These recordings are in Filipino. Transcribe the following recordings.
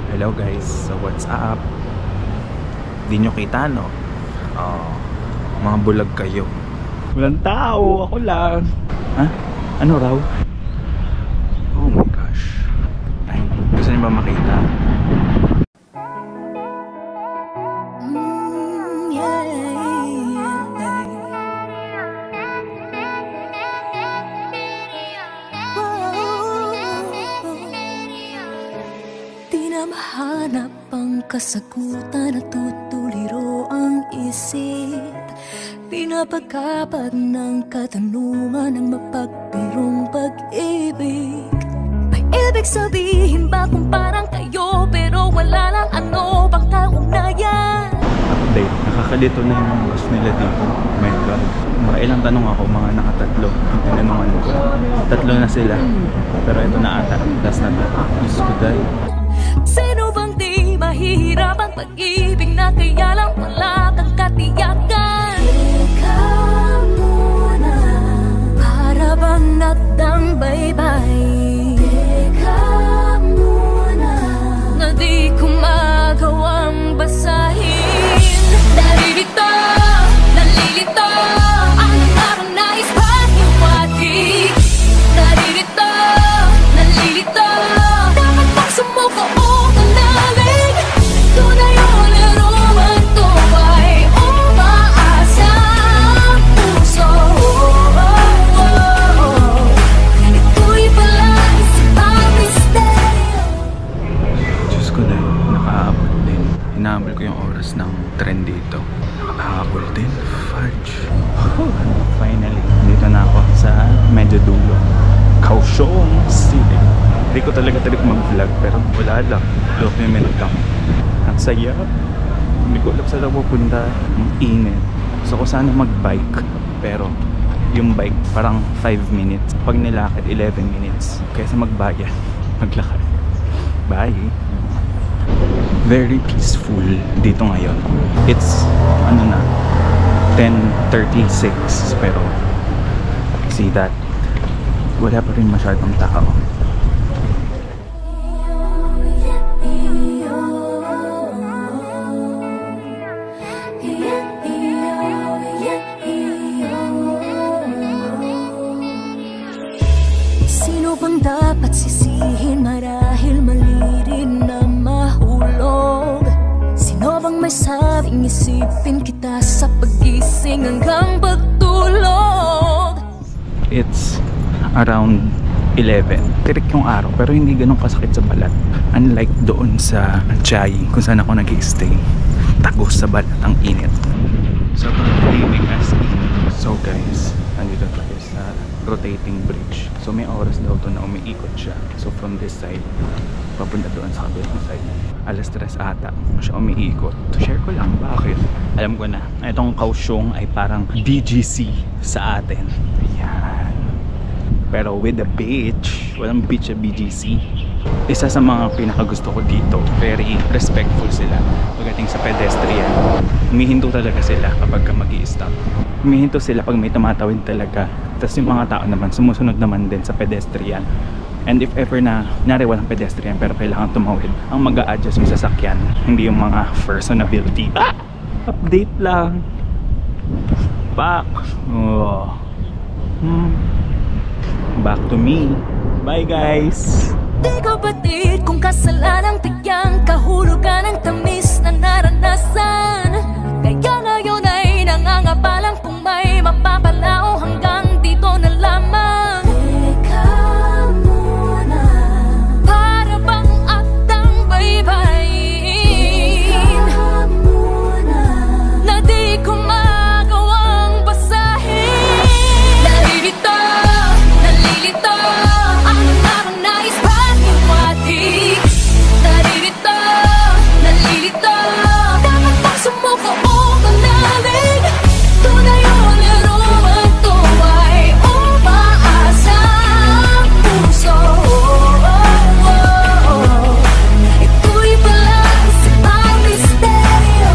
Hello guys, so what's up? Di nyo kita no? Mga bulag kayo. Walang tao, ako lang. Ha? Ano raw? Oh my gosh. Ay, gusto niyo ba makita? Mahanap ang kasagutan at tutuliro ang isip. Pinapagkapag ng katanungan ng mapagbirong pag-ibig. May ibig sabihin ba kung parang kayo pero wala lang ano bang kaugnayan? Update, nakakalito na yung boss nila dito. Oh my god. Mga ilang tanong ako, mga nakatatlo yung tinanungan ko. Tatlo na sila. Pero ito na ata, last na to. Diyos ko dahil. Sino bang di mahihirapang pag-ibig na kaya lang wala kang katiyakan? Ikaw muna, para bang nagdang-baybay. Ikaw muna, na di ko magawang basahin. Naririto, nalilito, ang parang nais pahiwatig. Naririto, nalilito, dapat bang sumuko o manalig? Tunay o laruan to ay umaasa ang puso. Ito'y palang isang misteryo. Diyos ko dahil, nakaabot din. Hinahabol ko yung oras ng trend dito. Nakahabol din. Fudge. Finally, dito na ako sa medyo dulo. Kaohsiung City. Hindi ko talaga trip mag-vlog pero wala lang. Document lang. Ang saya. Hindi ko alam saan ako pupunta. Ang init. Gusto ko sana mag-bike. Pero yung bike parang 5 minutes. Pag nilakad 11 minutes. Kaysa magbayan. Maglakad. Bye. Very peaceful dito ngayon. It's ano na 10:36 pero see that wala pa rin masyadong tao. Sino bang dapat sisihin marahil mali rin na mahulog? Sino bang may sabing isipin kita sa pagising hanggang pagtulog? It's around 11. Tirik yung araw pero hindi ganun kasakit sa balat. Unlike doon sa Chai kung saan ako nag-stay. Tagos sa balat ang init. Sobrang tahimik as in. So guys, nandito tayo sa rotating bridge. So may oras daw to na umiikot siya. So from this side, papunta doon sa kabilang side. Alas 3 ata siya umiikot. Share ko lang, bakit? Alam ko na, itong Kaohsiung ay parang BGC sa atin. Ayan. Pero with the beach, walang beach sa BGC. Isa sa mga pinakagusto ko dito, very respectful sila pagdating sa pedestrian. Humihinto talaga sila kapag mag-i-stop. Humihinto sila pag may tumatawid talaga. Tapos yung mga tao naman, sumusunod naman din sa pedestrian. And if ever na walang pedestrian pero kailangan tumawid, ang mag-a-adjust yung sasakyan, hindi yung mga person ability. Update lang. Back. Oh. Back to me. Bye guys. Di kapatid kung kasalanang tigyang kahulugan ng tamis na naranasan. Kaya ngayon ay nangangabalang kung may mapapalao hanggang dito na lamang. Ikaw muna, para bang akdang baybayin. Ikaw muna, na di ko magawang basahin. Naririto, nalilito, ang parang nais pahiwatig. Naririto, nalilito, dapat bang sumuko o manalig? Tunay o laruan to ay umaasa ang puso. Ito'y palang isang misteryo.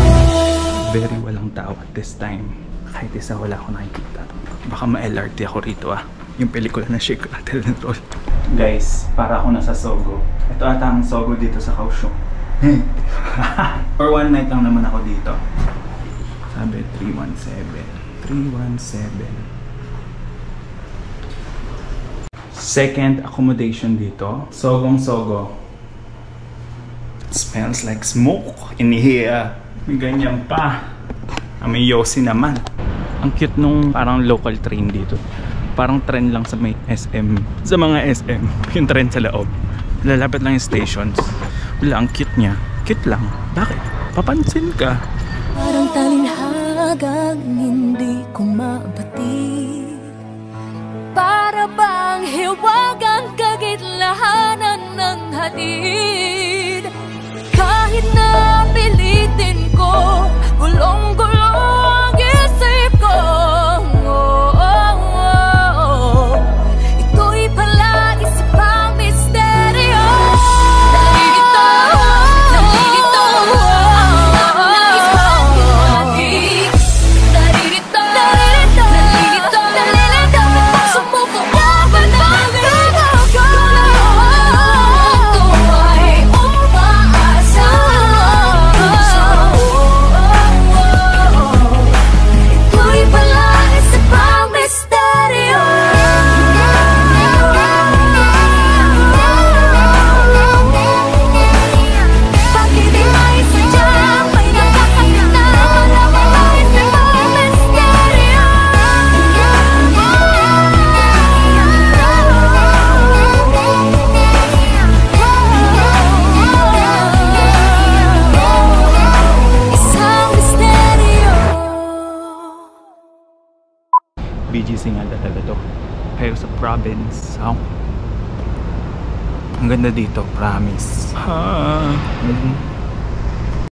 Very walang tao at this time. Kahit isa wala ako nakikita. Baka ma-LRT ako rito yung pelikula na Shake, Rattle and Roll. Guys, para ako nasa Sogo. Ito ata ang Sogo dito sa Kaohsiung. For one night lang naman ako dito. Sabi 317. 317. Second accommodation dito. Sogong-sogo. Smells like smoke in here. May ganyan pa. May yosi naman. Ang cute nung parang local train dito. Parang trend lang sa may SM. Sa mga SM. Yung trend sa loob. Lalapit lang yung stations. Wala, ang cute niya. Cute lang. Bakit? Papansin ka. Parang talinhagang hindi ko mabatid. Para bang hiwagang kagitlahanan ng hatid. Kahit na pilitin ko, gulong-gulong ang isip ko. Ito'y pala isip ang misteryo. Nalilito, nalilito ang nais pag-ibig. Nalilito, nalilito, nalilito, nalilito. Sumuko ka ba namin? Ito ay umaasa. Ito'y pala isip ang misteryo. Bakit di may sadyang may nakakakita? Wala isip ang misteryo. Isang misteryo. BGC nga talaga to. Kayo sa province. Oh. Ang ganda dito, promise. Ha.